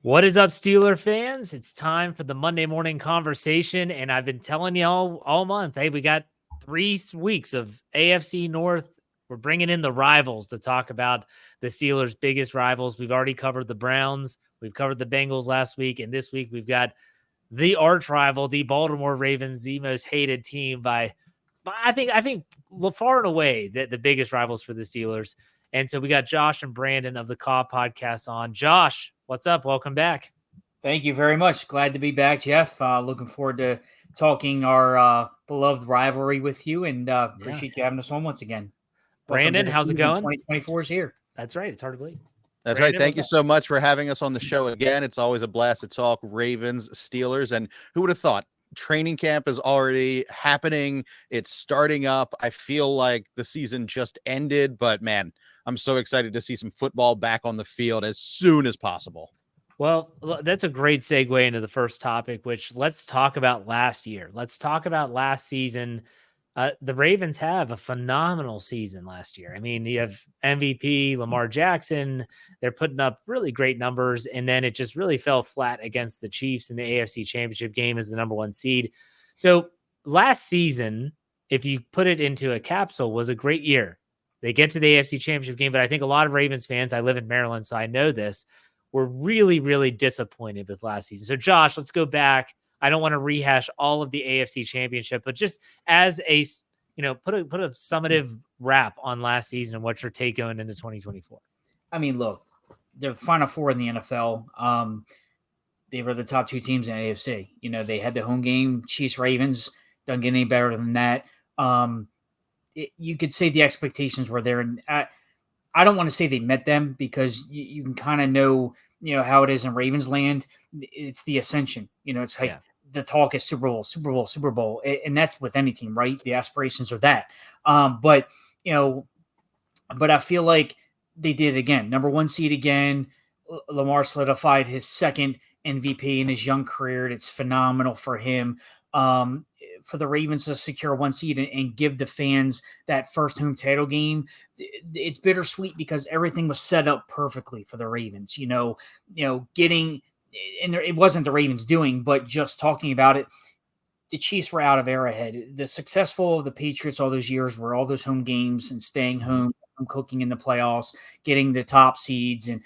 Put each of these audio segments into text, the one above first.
What is up, Steeler fans? It's time for the Monday morning conversation, and I've been telling y'all all month, hey, we got 3 weeks of AFC North. We're bringing in the rivals to talk about the Steelers' biggest rivals. We've already covered the Browns. We've covered the Bengals last week, and this week we've got the arch rival, the Baltimore Ravens, the most hated team by I think far and away the biggest rivals for the Steelers. And so we got Josh and Brandon of the Caw podcast on. Josh, what's up? Welcome back. Thank you very much. Glad to be back, Jeff. Looking forward to talking our beloved rivalry with you, and appreciate you having us on once again. Brandon, how's it going? 2024 is here. That's right. It's hard to believe. That's Brandon, right. Thank you so much for having us on the show again. It's always a blast to talk Ravens, Steelers, and who would have thought? Training camp is already happening. It's starting up. I feel like the season just ended, but man, I'm so excited to see some football back on the field as soon as possible. Well, that's a great segue into the first topic, which let's talk about last year. Let's talk about last season. The Ravens have a phenomenal season last year. I mean, you have MVP Lamar Jackson. They're putting up really great numbers, and then it just really fell flat against the Chiefs in the AFC Championship game as the number 1 seed. So last season, if you put it into a capsule, was a great year. They get to the AFC Championship game, but I think a lot of Ravens fans, I live in Maryland, so I know this, were really, really disappointed with last season. So Josh, let's go back. I don't want to rehash all of the AFC Championship, but just as a, put a summative wrap on last season and what's your take going into 2024. I mean, look, the Final Four in the NFL, they were the top 2 teams in AFC. They had the home game, Chiefs, Ravens. Doesn't get any better than that. You could say the expectations were there, and I don't want to say they met them because you can kind of know how it is in Ravens land. It's the ascension. It's like the talk is Super Bowl, Super Bowl, Super Bowl, and that's with any team, right? The aspirations are that. But I feel like they did again. Number 1 seed again. Lamar solidified his second MVP in his young career. It's phenomenal for him. For the Ravens to secure 1 seed and give the fans that first home title game, it's bittersweet because everything was set up perfectly for the Ravens. Getting, and it wasn't the Ravens doing, but just talking about it, the Chiefs were out of Arrowhead. The successful of the Patriots all those years were all those home games and staying home cooking in the playoffs, getting the top seeds, and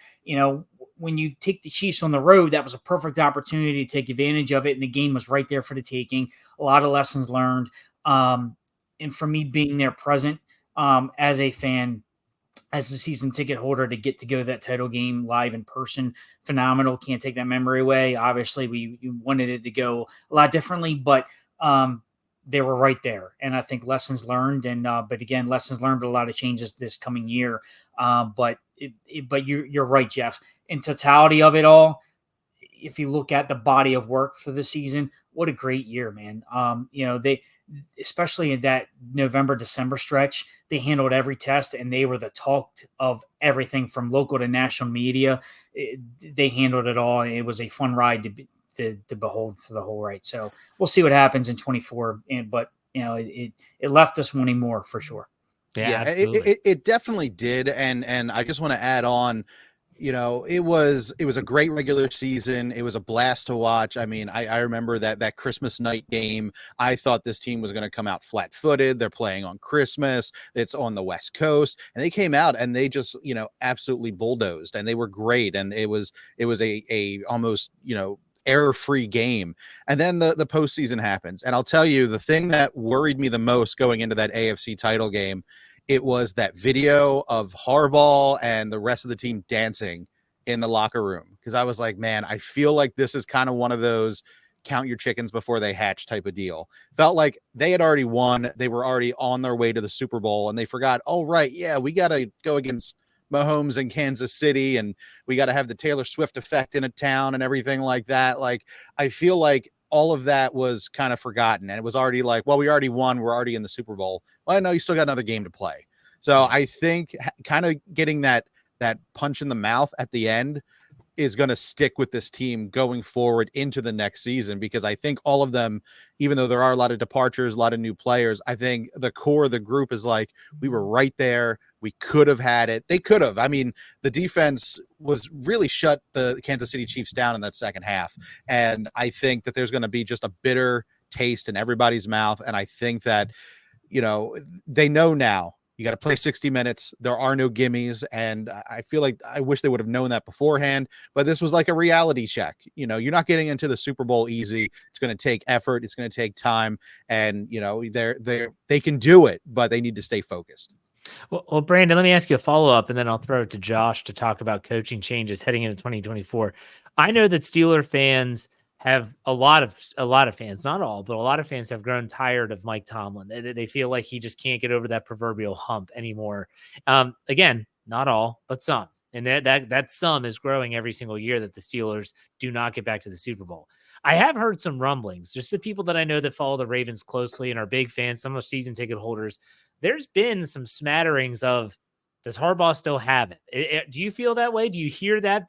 when you take the Chiefs on the road, that was a perfect opportunity to take advantage of it. And the game was right there for the taking. A lot of lessons learned. And for me being there present as a fan, as a season ticket holder, to get to go to that title game live in person, phenomenal. Can't take that memory away. Obviously, we wanted it to go a lot differently, but they were right there. And I think lessons learned. And but again, lessons learned, but a lot of changes this coming year. But you're right, Jeff. In totality of it all, if you look at the body of work for the season, what a great year, man. They, especially in that November-December stretch, they handled every test and they were the talk of everything from local to national media. They handled it all. And it was a fun ride to behold for the whole ride. So we'll see what happens in 24. But it left us wanting more for sure. Yeah, it definitely did. And I just want to add on, it was a great regular season. It was a blast to watch. I mean, I remember that Christmas night game. I thought this team was going to come out flat-footed. They're playing on Christmas. It's on the West Coast. And they came out and they just, absolutely bulldozed, and they were great. And it was a almost, error-free game. And then the postseason happens. And I'll tell you, the thing that worried me the most going into that AFC title game, it was that video of Harbaugh and the rest of the team dancing in the locker room. Because I was like, man, I feel like this is kind of one of those count your chickens before they hatch type of deal. Felt like they had already won. They were already on their way to the Super Bowl, and they forgot, oh, right, yeah, we got to go against Mahomes in Kansas City, and we got to have the Taylor Swift effect in a town and everything like that. Like, I feel like all of that was kind of forgotten, and it was already like, well, we already won. We're already in the Super Bowl. Well, I know you still got another game to play. So I think kind of getting that punch in the mouth at the end is going to stick with this team going forward into the next season, because I think all of them, even though there are a lot of departures, a lot of new players, I think the core of the group is like, we were right there. We could have had it. They could have. I mean, the defense was really shut the Kansas City Chiefs down in that second half. And I think that there's going to be just a bitter taste in everybody's mouth. And I think that, they know now you got to play 60 minutes. There are no gimmies. And I feel like I wish they would have known that beforehand, but this was like a reality check. You're not getting into the Super Bowl easy. It's going to take effort. It's going to take time. And, they can do it, but they need to stay focused. Well, Brandon, let me ask you a follow-up, and then I'll throw it to Josh to talk about coaching changes heading into 2024. I know that Steeler fans have a lot of fans, not all, but a lot of fans have grown tired of Mike Tomlin. They feel like he just can't get over that proverbial hump anymore. Again, not all, but some. And that some is growing every single year that the Steelers do not get back to the Super Bowl. I have heard some rumblings, just the people that I know that follow the Ravens closely and are big fans, some of season ticket holders. There's been some smatterings of, does Harbaugh still have it? Do you feel that way? Do you hear that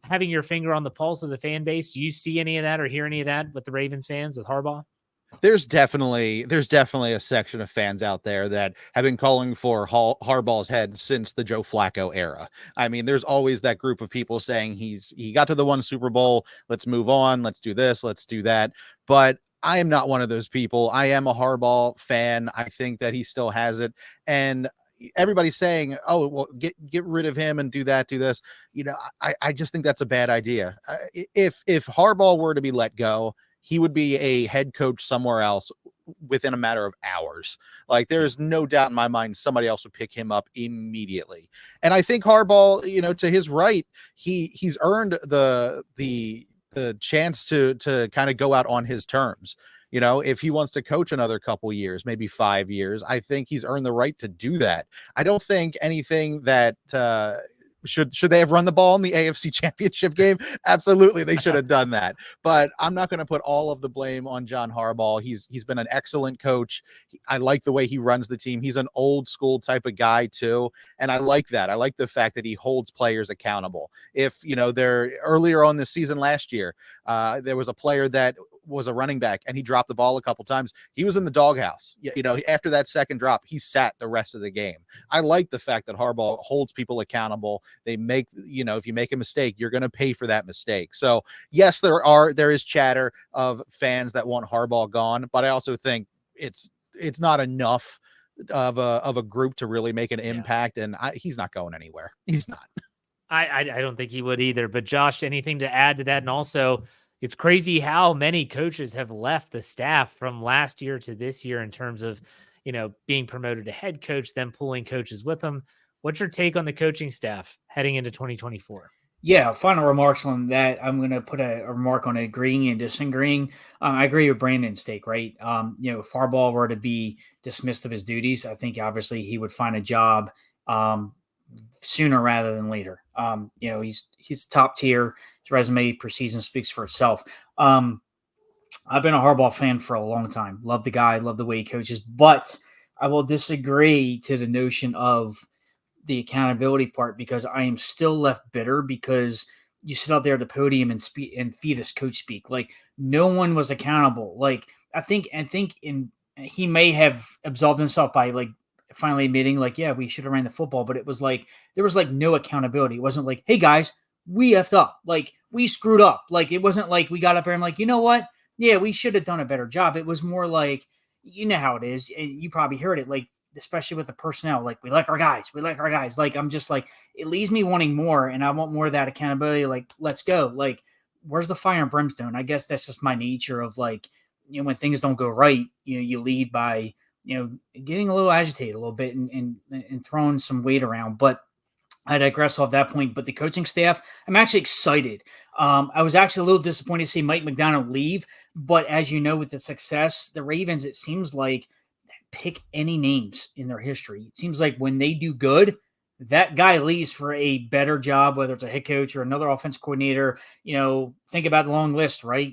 having your finger on the pulse of the fan base? Do you see any of that or hear any of that with the Ravens fans with Harbaugh? There's definitely a section of fans out there that have been calling for Harbaugh's head since the Joe Flacco era. I mean, there's always that group of people saying he got to the one Super Bowl. Let's move on. Let's do this. Let's do that. But I am not one of those people. I am a Harbaugh fan. I think that he still has it. And everybody's saying, oh, well, get rid of him and do that, do this. I just think that's a bad idea. If Harbaugh were to be let go, he would be a head coach somewhere else within a matter of hours. Like, there's no doubt in my mind somebody else would pick him up immediately. And I think Harbaugh, to his right, he's earned the chance to kind of go out on his terms. If he wants to coach another couple years, maybe 5 years, I think he's earned the right to do that. I don't think anything that should they have run the ball in the AFC Championship game? Absolutely, they should have done that. But I'm not going to put all of the blame on John Harbaugh. He's been an excellent coach. I like the way he runs the team. He's an old school type of guy too, and I like that. I like the fact that he holds players accountable. If they're earlier on this season last year, there was a player that was a running back and he dropped the ball a couple times. He was in the doghouse. After that second drop, he sat the rest of the game. I like the fact that Harbaugh holds people accountable. They make, if you make a mistake, you're going to pay for that mistake. So yes, there is chatter of fans that want Harbaugh gone, but I also think it's not enough of a group to really make an impact. And he's not going anywhere. He's not. I don't think he would either. But Josh, anything to add to that? And also, it's crazy how many coaches have left the staff from last year to this year in terms of, being promoted to head coach, then pulling coaches with them. What's your take on the coaching staff heading into 2024? Yeah, final remarks on that. I'm going to put a remark on agreeing and disagreeing. I agree with Brandon's take, right? If Harbaugh were to be dismissed of his duties, I think obviously he would find a job sooner rather than later. He's top tier. His resume per season speaks for itself. I've been a Harbaugh fan for a long time. Love the guy, love the way he coaches, but I will disagree to the notion of the accountability part, because I am still left bitter because you sit out there at the podium and speak and feed us coach speak. Like, no one was accountable. Like, I think he may have absolved himself by like finally admitting like, yeah, we should have ran the football, but it was like, there was like no accountability. It wasn't like, hey guys, we effed up. Like, we screwed up. Like, it wasn't like we got up there and like, you know what? Yeah, we should have done a better job. It was more like, how it is. And you probably heard it, like, especially with the personnel, like, we like our guys. Like, I'm just like, it leaves me wanting more, and I want more of that accountability. Like, let's go. Like, where's the fire and brimstone? I guess that's just my nature of like, when things don't go right, you lead by, getting a little agitated a little bit and throwing some weight around. But I digress off that point. But the coaching staff, I'm actually excited. I was actually a little disappointed to see Mike McDonald leave. But as you know, with the success, the Ravens, it seems like, pick any names in their history. It seems like when they do good, that guy leaves for a better job, whether it's a head coach or another offense coordinator. Think about the long list, right?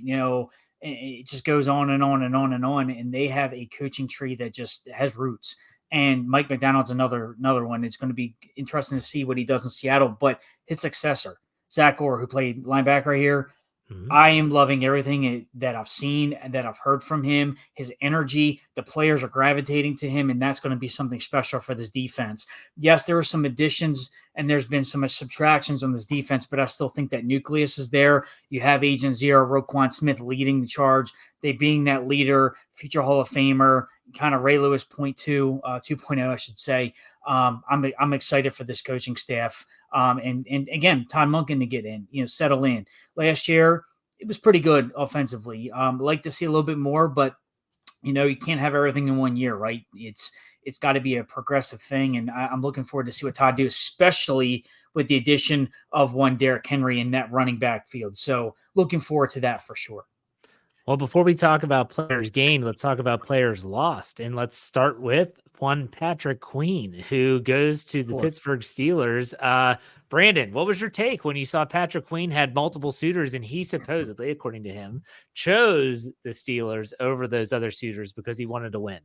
It just goes on and on and on and on. And they have a coaching tree that just has roots. And Mike McDonald's another one. It's going to be interesting to see what he does in Seattle. But his successor, Zach Orr, who played linebacker right here. Mhm. I am loving everything that I've seen and that I've heard from him. His energy, the players are gravitating to him, and that's going to be something special for this defense. Yes, there are some additions and there's been some subtractions on this defense, but I still think that nucleus is there. You have Agent Zero, Roquan Smith leading the charge. They being that leader, future Hall of Famer, kind of Ray Lewis 2.0, I should say. I'm excited for this coaching staff. And again, Todd Monken to get in, settle in. Last year, it was pretty good offensively. Like to see a little bit more, but you can't have everything in 1 year, right? It's got to be a progressive thing, and I'm looking forward to see what Todd do, especially with the addition of one Derrick Henry in that running back field. So looking forward to that for sure. Well, before we talk about players gained, let's talk about players lost. And let's start with one Patrick Queen, who goes to the Pittsburgh Steelers. Brandon, what was your take when you saw Patrick Queen had multiple suitors and he supposedly, according to him, chose the Steelers over those other suitors because he wanted to win?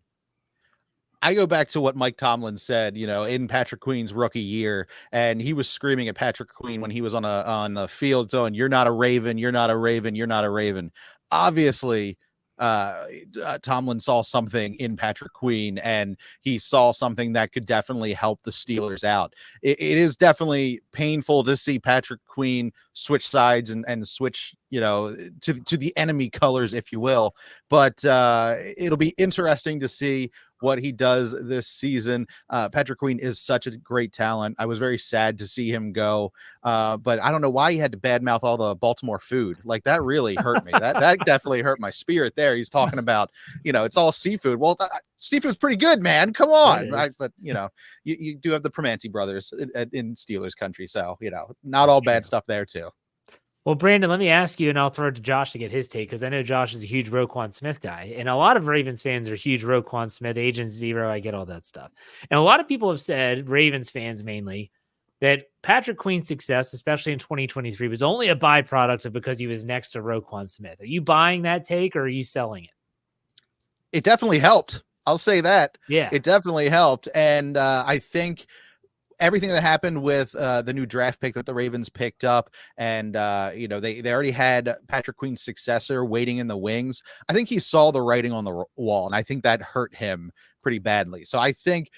I go back to what Mike Tomlin said, in Patrick Queen's rookie year, and he was screaming at Patrick Queen when he was on the field, saying, "You're not a Raven, you're not a Raven, you're not a Raven." Obviously, Tomlin saw something in Patrick Queen, and he saw something that could definitely help the Steelers out. It is definitely painful to see Patrick Queen switch sides and switch, to the enemy colors, if you will. But it'll be interesting to see what he does this season. Patrick Queen is such a great talent. I was very sad to see him go, but I don't know why he had to badmouth all the Baltimore food. Like, that really hurt me. That definitely hurt my spirit there. He's talking about, it's all seafood. Well, seafood's pretty good, man. Come on. Right? But, you do have the Primanti brothers in Steelers country. So, not all bad stuff there too. Well, Brandon, let me ask you, and I'll throw it to Josh to get his take, because I know Josh is a huge Roquan Smith guy, and a lot of Ravens fans are huge Roquan Smith, Agent Zero. I get all that stuff. And a lot of people have said, Ravens fans mainly, that Patrick Queen's success, especially in 2023, was only a byproduct of because he was next to Roquan Smith. Are you buying that take, or are you selling it? It definitely helped. I'll say that. Yeah. It definitely helped. And I think everything that happened with the new draft pick that the Ravens picked up, and they already had Patrick Queen's successor waiting in the wings. I think he saw the writing on the wall, and I think that hurt him pretty badly. So I think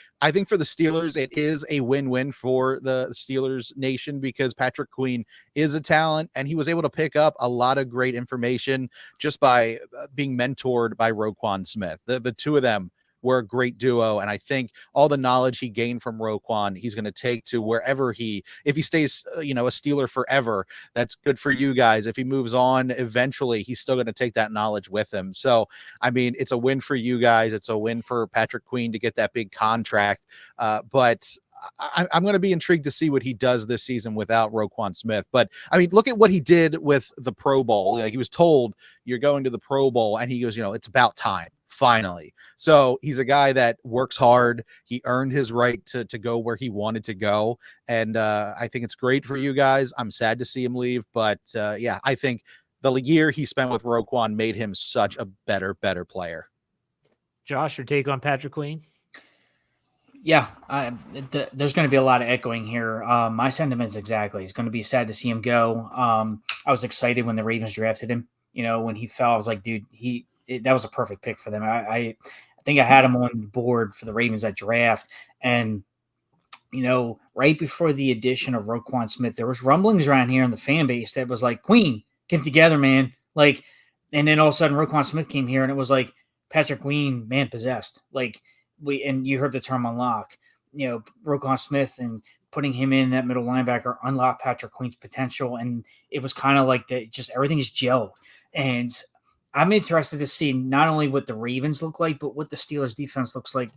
for the Steelers, it is a win-win for the Steelers nation, because Patrick Queen is a talent, and he was able to pick up a lot of great information just by being mentored by Roquan Smith. The two of them were a great duo, and I think all the knowledge he gained from Roquan, he's going to take to wherever if he stays, a Steeler forever, that's good for you guys. If he moves on, eventually he's still going to take that knowledge with him. So, I mean, it's a win for you guys. It's a win for Patrick Queen to get that big contract. But I'm going to be intrigued to see what he does this season without Roquan Smith. But I mean, look at what he did with the Pro Bowl. He was told, "You're going to the Pro Bowl," and he goes, "It's about time. Finally." So he's a guy that works hard. He earned his right to go where he wanted to go. And I think it's great for you guys. I'm sad to see him leave. But I think the year he spent with Roquan made him such a better player. Josh, your take on Patrick Queen? Yeah, there's going to be a lot of echoing here. My sentiments exactly. It's going to be sad to see him go. I was excited when the Ravens drafted him. When he fell, I was like, dude, that was a perfect pick for them. I think I had him on the board for the Ravens at draft. And, right before the addition of Roquan Smith, there was rumblings around here in the fan base that was like, Queen, get it together, man. Like, and then all of a sudden Roquan Smith came here, and it was like Patrick Queen, man possessed. Like, and you heard the term unlock, Roquan Smith, and putting him in that middle linebacker unlocked Patrick Queen's potential. And it was kind of like that, just everything is gelled. And I'm interested to see not only what the Ravens look like, but what the Steelers defense looks like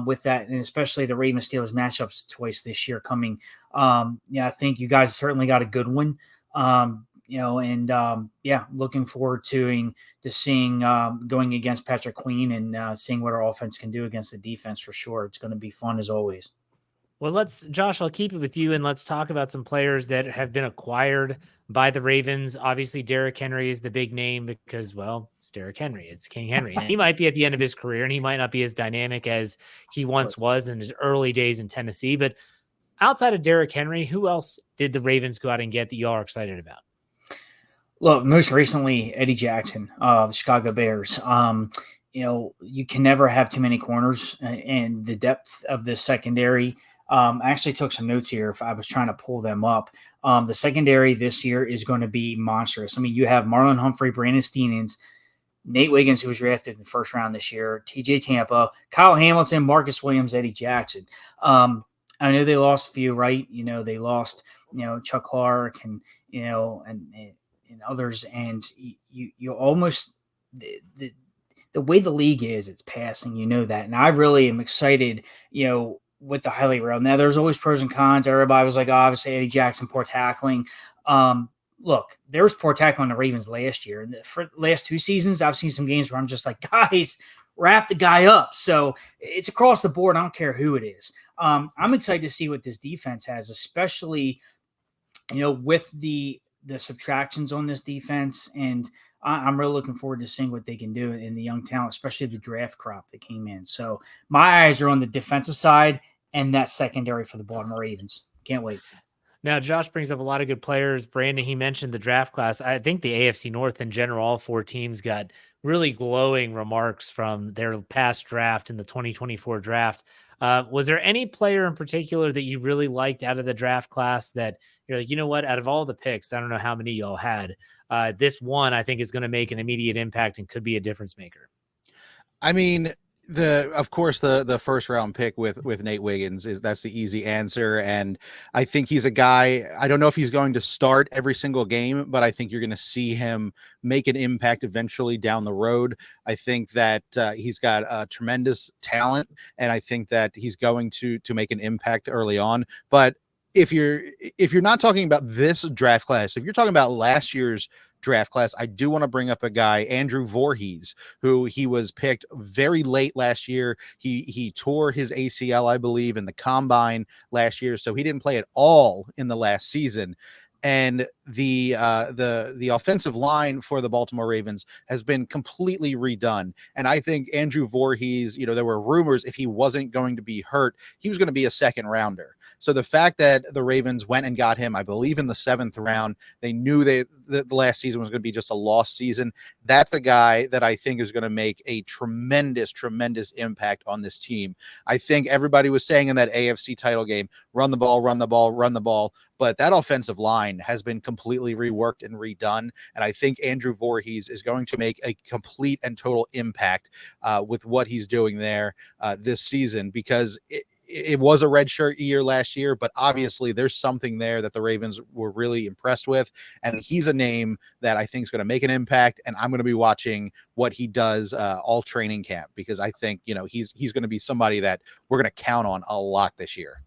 with that, and especially the Ravens Steelers matchups twice this year coming. I think you guys certainly got a good one. Looking forward to seeing going against Patrick Queen and seeing what our offense can do against the defense for sure. It's going to be fun as always. Well, Josh, I'll keep it with you, and let's talk about some players that have been acquired by the Ravens. Obviously, Derrick Henry is the big name because, well, it's Derrick Henry. It's King Henry. And he might be at the end of his career, and he might not be as dynamic as he once was in his early days in Tennessee. But outside of Derrick Henry, who else did the Ravens go out and get that you are excited about? Look, most recently, Eddie Jackson, the Chicago Bears. You can never have too many corners, and the depth of this secondary. I actually took some notes here if I was trying to pull them up. The secondary this year is going to be monstrous. I mean, you have Marlon Humphrey, Brandon Stevens, Nate Wiggins, who was drafted in the first round this year, TJ Tampa, Kyle Hamilton, Marcus Williams, Eddie Jackson. I know they lost a few, right? They lost, Chuck Clark and others, and you almost the way the league is, it's passing, that, and I really am excited, with the highlight reel. Now, there's always pros and cons. Everybody was like, obviously Eddie Jackson, poor tackling. Look, there was poor tackling on the Ravens last year, and for the last 2 seasons, I've seen some games where I'm just like, guys, wrap the guy up. So it's across the board. I don't care who it is. I'm excited to see what this defense has, especially, with the subtractions on this defense, and I'm really looking forward to seeing what they can do in the young talent, especially the draft crop that came in. So my eyes are on the defensive side and that secondary for the Baltimore Ravens. Can't wait. Now, Josh brings up a lot of good players. Brandon, he mentioned the draft class. I think the AFC North in general, all 4 teams got really glowing remarks from their past draft in the 2024 draft. Was there any player in particular that you really liked out of the draft class that you're like, you know what, out of all the picks, I don't know how many y'all had, this one I think is going to make an immediate impact and could be a difference maker? I mean, of course, the first round pick with Nate Wiggins that's the easy answer. And I think he's a guy, I don't know if he's going to start every single game, but I think you're going to see him make an impact eventually down the road. I think that he's got a tremendous talent, and I think that he's going to make an impact early on. But if you're not talking about this draft class, if you're talking about last year's draft class, I do want to bring up a guy, Andrew Voorhees, who he was picked very late last year. He tore his ACL, I believe, in the combine last year, so he didn't play at all in the last season. And the offensive line for the Baltimore Ravens has been completely redone. And I think Andrew Voorhees, there were rumors if he wasn't going to be hurt, he was going to be a second rounder. So the fact that the Ravens went and got him, I believe in the 7th round, they knew the last season was going to be just a lost season. That's the guy that I think is going to make a tremendous, tremendous impact on this team. I think everybody was saying in that AFC title game, run the ball, run the ball, run the ball. But that offensive line has been completely reworked and redone. And I think Andrew Voorhees is going to make a complete and total impact with what he's doing there this season, because it was a redshirt year last year, but obviously there's something there that the Ravens were really impressed with. And he's a name that I think is going to make an impact. And I'm going to be watching what he does all training camp, because I think, he's going to be somebody that we're going to count on a lot this year.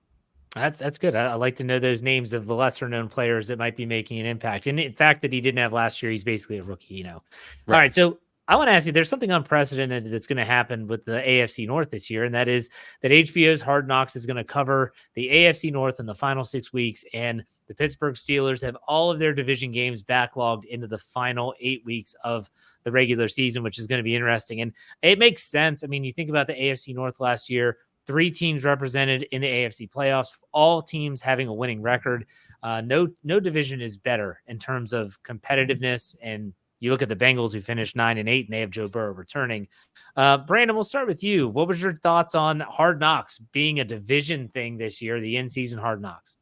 That's good. I like to know those names of the lesser known players that might be making an impact. And in fact that he didn't have last year, he's basically a rookie, Right. All right. So I want to ask you, there's something unprecedented that's going to happen with the AFC North this year. And that is that HBO's Hard Knocks is going to cover the AFC North in the final 6 weeks. And the Pittsburgh Steelers have all of their division games backlogged into the final 8 weeks of the regular season, which is going to be interesting. And it makes sense. I mean, you think about the AFC North last year, 3 teams represented in the AFC playoffs, all teams having a winning record. No division is better in terms of competitiveness. And you look at the Bengals, who finished 9-8, and they have Joe Burrow returning. Brandon, we'll start with you. What was your thoughts on Hard Knocks being a division thing this year, the in-season Hard Knocks?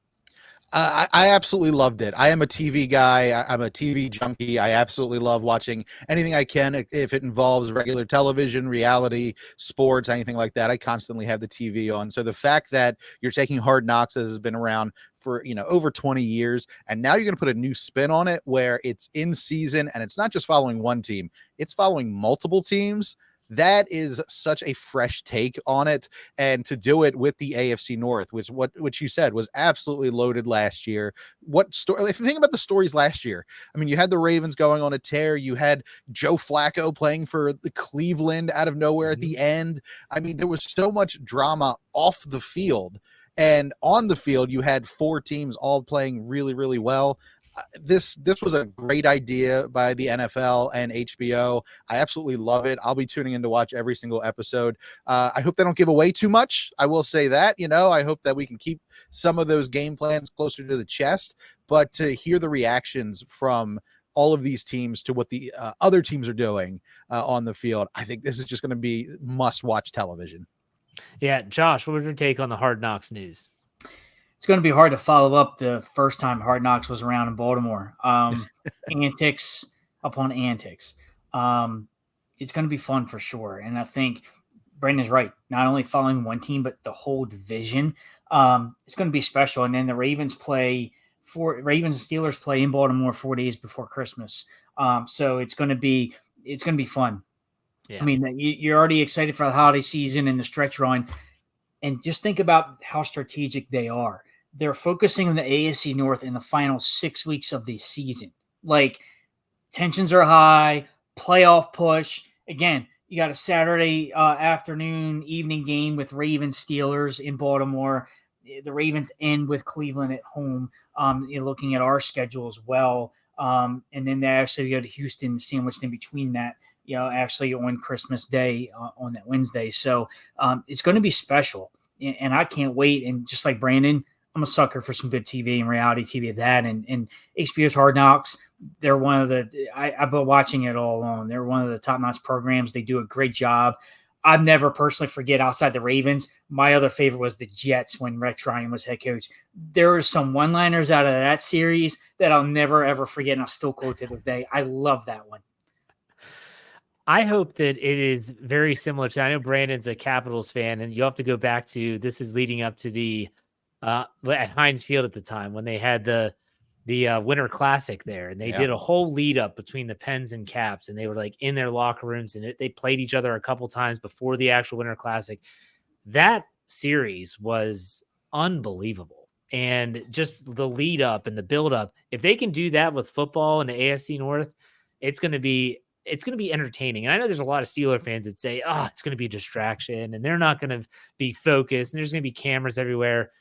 I absolutely loved it. I am a TV guy. I'm a TV junkie. I absolutely love watching anything I can. If it involves regular television, reality, sports, anything like that, I constantly have the TV on. So the fact that you're taking Hard Knocks, that has been around for, over 20 years, and now you're going to put a new spin on it where it's in season and it's not just following one team, it's following multiple teams. That is such a fresh take on it. And to do it with the AFC North, which you said was absolutely loaded last year. If you think about the stories last year, I mean, you had the Ravens going on a tear. You had Joe Flacco playing for the Cleveland out of nowhere at the end. I mean, there was so much drama off the field, and on the field, you had 4 teams all playing really, really well. this was a great idea by the NFL and HBO. I absolutely love it. I'll be tuning in to watch every single episode. I hope they don't give away too much. I will say that, I hope that we can keep some of those game plans closer to the chest, but to hear the reactions from all of these teams to what the other teams are doing on the field, I think this is just going to be must-watch television. Yeah, Josh, what was your take on the Hard Knocks news? It's going to be hard to follow up the first time Hard Knocks was around in Baltimore. Antics upon antics. It's going to be fun for sure. And I think Brandon's right. Not only following one team, but the whole division. It's going to be special. And then the Ravens and Steelers play in Baltimore 4 days before Christmas. So it's going to be fun. Yeah. I mean, you're already excited for the holiday season and the stretch run. And just think about how strategic they are. They're focusing on the AFC North in the final 6 weeks of the season. Like, tensions are high, playoff push. Again, you got a Saturday afternoon, evening game with Ravens Steelers in Baltimore. The Ravens end with Cleveland at home. You're looking at our schedule as well. And then they actually go to Houston, sandwiched in between that, actually on Christmas Day on that Wednesday. So it's going to be special. And I can't wait. And just like Brandon, I'm a sucker for some good TV and reality TV of that. And HBO's Hard Knocks, they're one of I've been watching it all along. They're one of the top-notch programs. They do a great job. I've never personally forget outside the Ravens. My other favorite was the Jets when Rex Ryan was head coach. There were some one-liners out of that series that I'll never, ever forget, and I'll still quote to this day. I love that one. I hope that it is very similar to, I know Brandon's a Capitals fan, and you have to go back to, this is leading up to the at Heinz Field at the time when they had the Winter Classic there, and they did a whole lead up between the Pens and Caps, and they were like in their locker rooms, and they played each other a couple times before the actual Winter Classic. That series was unbelievable, and just the lead up and the build up. If they can do that with football in the AFC North, it's going to be entertaining. And I know there's a lot of Steeler fans that say, "Oh, it's going to be a distraction, and they're not going to be focused, and there's going to be cameras everywhere."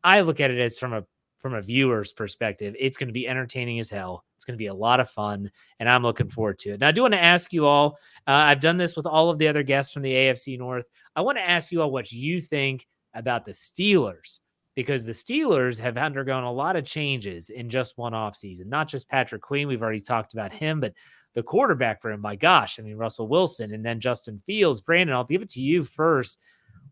I look at it as from a viewer's perspective, it's going to be entertaining as hell. It's going to be a lot of fun, and I'm looking forward to it. Now, I do want to ask you all, I've done this with all of the other guests from the AFC North. I want to ask you all what you think about the Steelers, because the Steelers have undergone a lot of changes in just one offseason. Not just Patrick Queen, we've already talked about him, but the quarterback for him, my gosh, I mean, Russell Wilson, and then Justin Fields. Brandon, I'll give it to you first.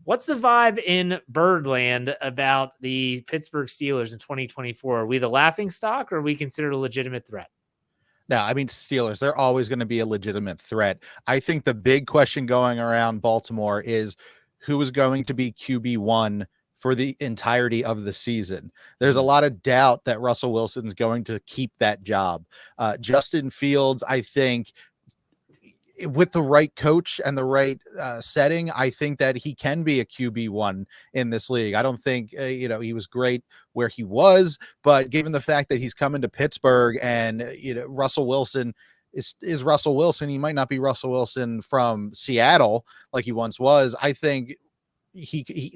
What's the vibe in Birdland about the Pittsburgh Steelers in 2024? Are we the laughing stock, or are we considered a legitimate threat? No, I mean, Steelers, they're always going to be a legitimate threat. I think the big question going around Baltimore is who is going to be QB1 for the entirety of the season. There's a lot of doubt that Russell Wilson's going to keep that job. Justin Fields, I think, with the right coach and the right setting, I think that he can be a QB1 in this league. I don't think, he was great where he was, but given the fact that he's coming to Pittsburgh and, Russell Wilson is Russell Wilson, he might not be Russell Wilson from Seattle like he once was. I think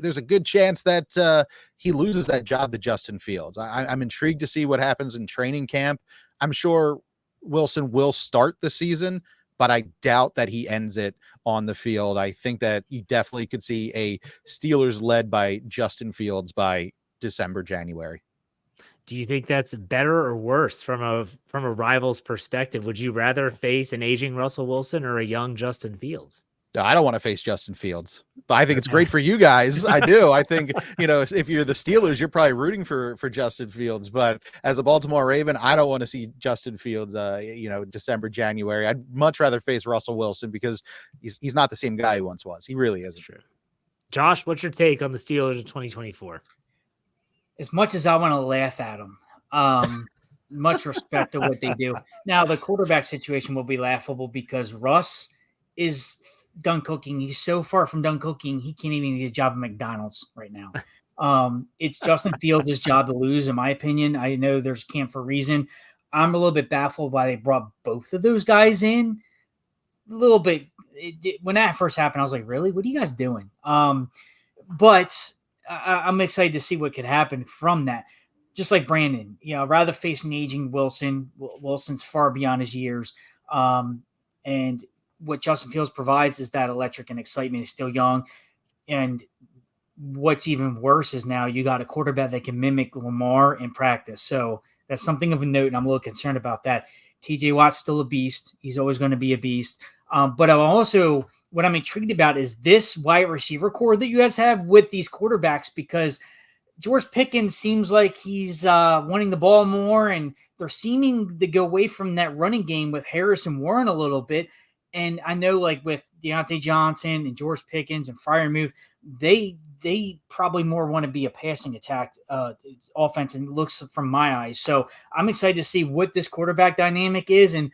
there's a good chance that he loses that job to Justin Fields. I'm intrigued to see what happens in training camp. I'm sure Wilson will start the season, but I doubt that he ends it on the field. I think that you definitely could see a Steelers led by Justin Fields by December, January. Do you think that's better or worse from a rival's perspective? Would you rather face an aging Russell Wilson or a young Justin Fields? I don't want to face Justin Fields, but I think it's great for you guys. I do. I think, if you're the Steelers, you're probably rooting for Justin Fields, but as a Baltimore Raven, I don't want to see Justin Fields, December, January. I'd much rather face Russell Wilson because he's not the same guy he once was. He really isn't. True. Josh, what's your take on the Steelers in 2024? As much as I want to laugh at them, much respect to what they do. Now, the quarterback situation will be laughable because Russ is done cooking. He's so far from done cooking, he can't even get a job at McDonald's right now. It's Justin Fields' job to lose, in my opinion. I know there's camp for a reason. I'm a little bit baffled why they brought both of those guys in. A little bit. When that first happened, I was like, really? What are you guys doing? But I'm excited to see what could happen from that. just like Brandon, I'd rather face an aging Wilson. Wilson's far beyond his years. And what Justin Fields provides is that electric and excitement. He's still young. And what's even worse is now you got a quarterback that can mimic Lamar in practice. So that's something of a note, and I'm a little concerned about that. TJ Watt's still a beast. He's always going to be a beast. But what I'm intrigued about is this wide receiver core that you guys have with these quarterbacks, because George Pickens seems like he's wanting the ball more, and they're seeming to go away from that running game with Harris and Warren a little bit. And I know, like with Deontay Johnson and George Pickens and Freiermuth, they probably more want to be a passing attack offense, and looks from my eyes. So I'm excited to see what this quarterback dynamic is and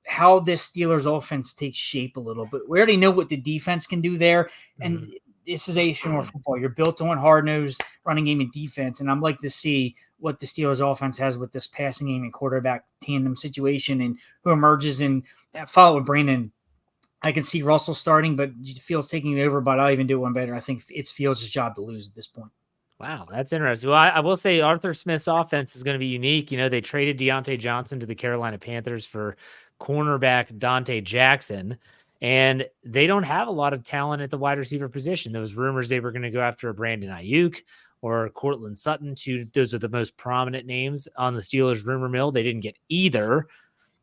how this Steelers offense takes shape a little bit. We already know what the defense can do there, and this is AFC North football. You're built on hard-nosed running game and defense, and I'd like to see what the Steelers offense has with this passing game and quarterback tandem situation and who emerges. And follow with Brandon, I can see Russell starting, but Fields taking it over, but I'll even do one better. I think it's Fields' job to lose at this point. Wow, that's interesting. Well, I will say Arthur Smith's offense is going to be unique. They traded Deontay Johnson to the Carolina Panthers for cornerback Dante Jackson, and they don't have a lot of talent at the wide receiver position. Those rumors they were going to go after Brandon Ayuk or Cortland Sutton. Those are the most prominent names on the Steelers rumor mill. They didn't get either.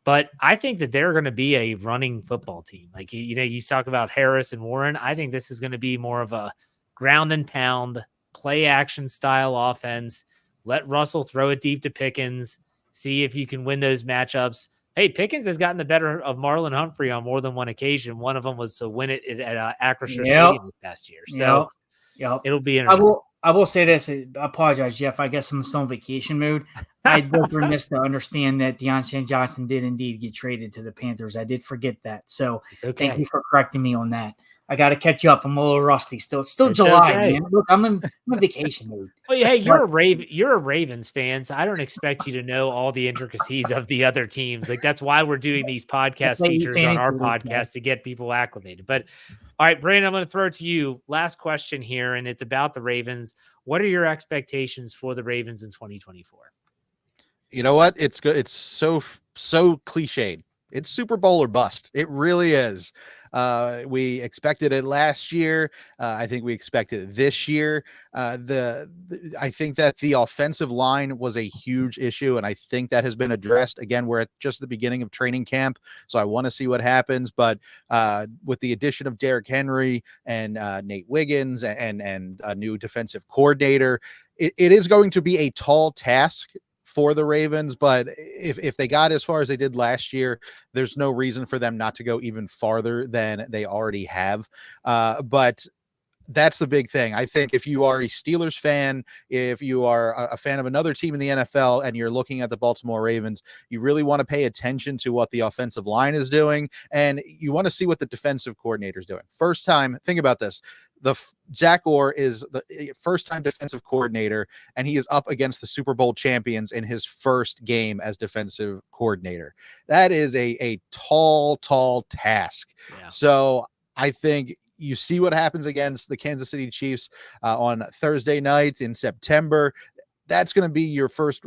But I think that they're going to be a running football team. Like, you talk about Harris and Warren. I think this is going to be more of a ground and pound, play action style offense. Let Russell throw it deep to Pickens. See if you can win those matchups. Hey, Pickens has gotten the better of Marlon Humphrey on more than one occasion. One of them was to win it at Acrisure Stadium this past year. So it'll be interesting. I will say this. I apologize, Jeff. I guess I'm still on vacation mode. I was remiss to understand that Deontay Johnson did indeed get traded to the Panthers. I did forget that. So Thank you for correcting me on that. I got to catch up. I'm a little rusty still. It's still July, man. Look, I'm in vacation mode. Well, hey, you're a Ravens fan, so I don't expect you to know all the intricacies of the other teams. Like, that's why we're doing these podcast features on our podcast to get people acclimated. But all right, Brandon, I'm going to throw it to you. Last question here, and it's about the Ravens. What are your expectations for the Ravens in 2024? You know what? It's good. It's so cliched. It's Super Bowl or bust. It really is. We expected it last year. I think we expected it this year. I think that the offensive line was a huge issue, and I think that has been addressed. Again, we're at just the beginning of training camp, so I want to see what happens. But with the addition of Derrick Henry and Nate Wiggins and a new defensive coordinator, it is going to be a tall task for the Ravens, but if they got as far as they did last year, there's no reason for them not to go even farther than they already have. But that's the big thing. I think if you are a Steelers fan, if you are a fan of another team in the NFL and you're looking at the Baltimore Ravens, you really want to pay attention to what the offensive line is doing, and you want to see what the defensive coordinator is doing. First time, think about this. Zach Orr is the first-time defensive coordinator, and he is up against the Super Bowl champions in his first game as defensive coordinator. That is a tall task. Yeah. So I think you see what happens against the Kansas City Chiefs on Thursday night in September. That's going to be your first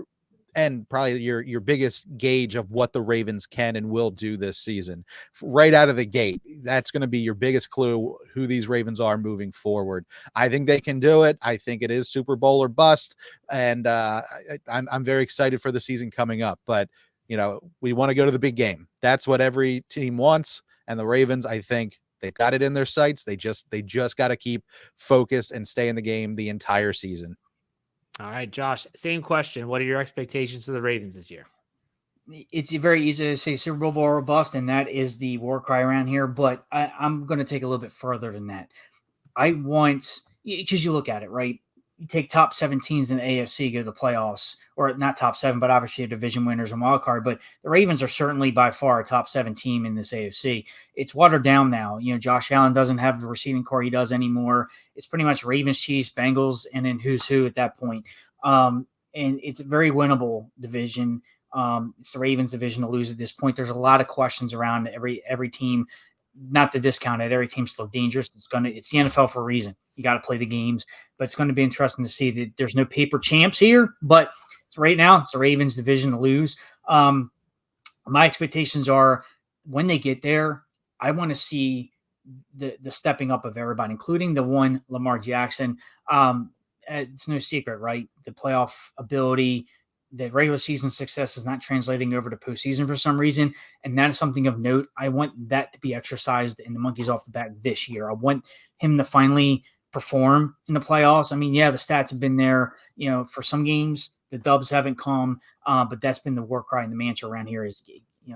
and probably your biggest gauge of what the Ravens can and will do this season. Right out of the gate, that's going to be your biggest clue who these Ravens are moving forward. I think they can do it. I think it is Super Bowl or bust, and I'm very excited for the season coming up. But we want to go to the big game. That's what every team wants, and the Ravens, I think, they've got it in their sights. They just got to keep focused and stay in the game the entire season. All right, Josh, same question. What are your expectations for the Ravens this year? It's very easy to say Super Bowl or bust, and that is the war cry around here. But I'm going to take a little bit further than that. Because you look at it, right? You take top 7 teams in the AFC, go to the playoffs, or not top 7, but obviously division winners and wild card. But the Ravens are certainly by far a top 7 team in this AFC. It's watered down now. Josh Allen doesn't have the receiving core he does anymore. It's pretty much Ravens, Chiefs, Bengals, and then who's who at that point. And it's a very winnable division. It's the Ravens division to lose at this point. There's a lot of questions around every team. Not to discount it, every team's still dangerous. It's the NFL for a reason. You got to play the games, but it's going to be interesting to see that there's no paper champs here, but So right now, it's the Ravens' division to lose. My expectations are when they get there, I want to see the stepping up of everybody, including the one Lamar Jackson. It's no secret, right? The playoff ability, the regular season success is not translating over to postseason for some reason, and that is something of note. I want that to be exercised in the monkeys off the back this year. I want him to finally perform in the playoffs. I mean, yeah, the stats have been there, for some games. The dubs haven't come, but that's been the war cry in the mantra around here is,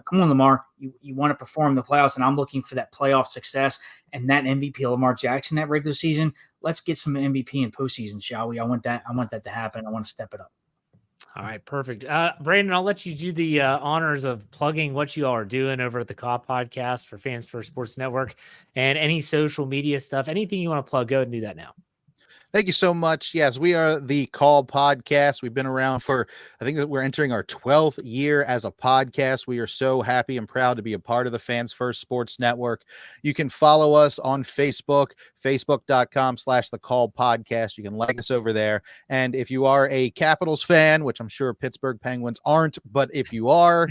come on, Lamar, you want to perform in the playoffs, and I'm looking for that playoff success and that MVP Lamar Jackson that regular season. Let's get some MVP in postseason, shall we? I want that to happen. I want to step it up. All right, perfect. Brandon, I'll let you do the honors of plugging what you all are doing over at the COP podcast for Fans First Sports Network and any social media stuff, anything you want to plug, go ahead and do that now. Thank you so much. Yes, we are the Call Podcast. We've been around for, I think that we're entering our 12th year as a podcast. We are so happy and proud to be a part of the Fans First Sports Network. You can follow us on Facebook, facebook.com/the Call Podcast. You can like us over there. And if you are a Capitals fan, which I'm sure Pittsburgh Penguins aren't, but if you are,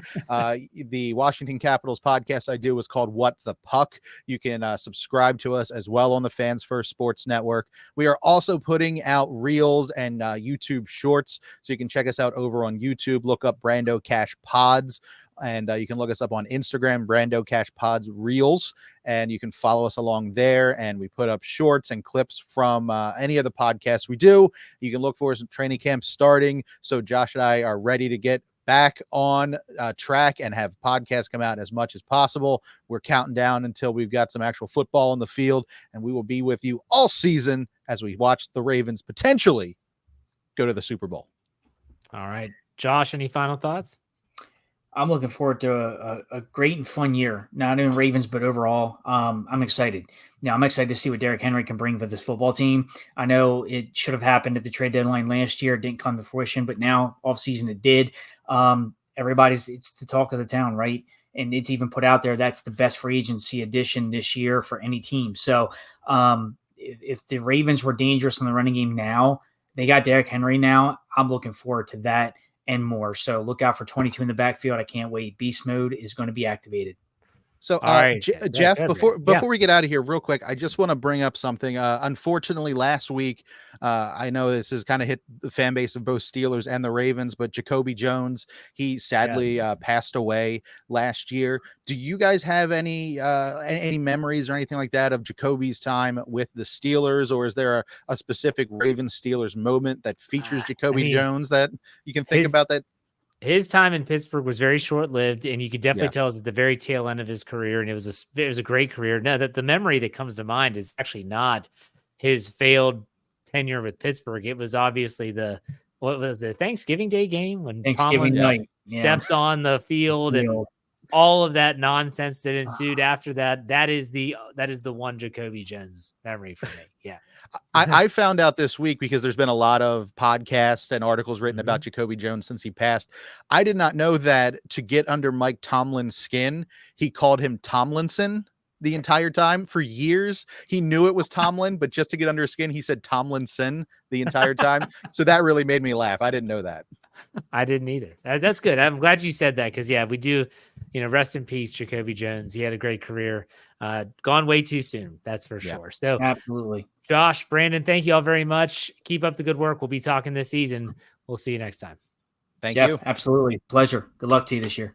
the Washington Capitals podcast I do is called What the Puck. You can subscribe to us as well on the Fans First Sports Network. We are also putting out reels and YouTube shorts, so you can check us out over on YouTube. Look up Brando Cash Pods, and you can look us up on Instagram, Brando Cash Pods Reels, and you can follow us along there. And we put up shorts and clips from any of the podcasts we do. You can look for us in training camp starting, so Josh and I are ready to get back on track and have podcasts come out as much as possible. We're counting down until we've got some actual football on the field, and we will be with you all season as we watch the Ravens potentially go to the Super Bowl. All right. Josh, any final thoughts? I'm looking forward to a great and fun year, not in Ravens, but overall. I'm excited. I'm excited to see what Derrick Henry can bring for this football team. I know it should have happened at the trade deadline last year. It didn't come to fruition, but now offseason it did. It's the talk of the town, right? And it's even put out there that's the best free agency addition this year for any team. So if the Ravens were dangerous in the running game now, they got Derrick Henry now. I'm looking forward to that and more. So look out for 22 in the backfield. I can't wait. Beast mode is going to be activated. So, Jeff, before we get out of here real quick, I just want to bring up something. Unfortunately, last week, I know this has kind of hit the fan base of both Steelers and the Ravens, but Jacoby Jones, he sadly passed away last year. Do you guys have any memories or anything like that of Jacoby's time with the Steelers, or is there a specific Ravens Steelers moment that features Jacoby Jones that you can think about that? His time in Pittsburgh was very short-lived, and you could definitely tell it was at the very tail end of his career, and it was a great career. Now, that the memory that comes to mind is actually not his failed tenure with Pittsburgh. It was obviously the Thanksgiving Day game when Tomlin stepped on the field and all of that nonsense that ensued after that. That is the one Jacoby Jones memory for me. Yeah. I found out this week because there's been a lot of podcasts and articles written about Jacoby Jones since he passed. I did not know that to get under Mike Tomlin's skin, he called him Tomlinson the entire time for years. He knew it was Tomlin, but just to get under his skin, he said Tomlinson the entire time. So that really made me laugh. I didn't know that. I didn't either. That's good. I'm glad you said that because, we do, rest in peace, Jacoby Jones. He had a great career. Gone way too soon. That's for sure. So absolutely. Josh, Brandon, thank you all very much. Keep up the good work. We'll be talking this season. We'll see you next time. Thank you. Absolutely. Pleasure. Good luck to you this year.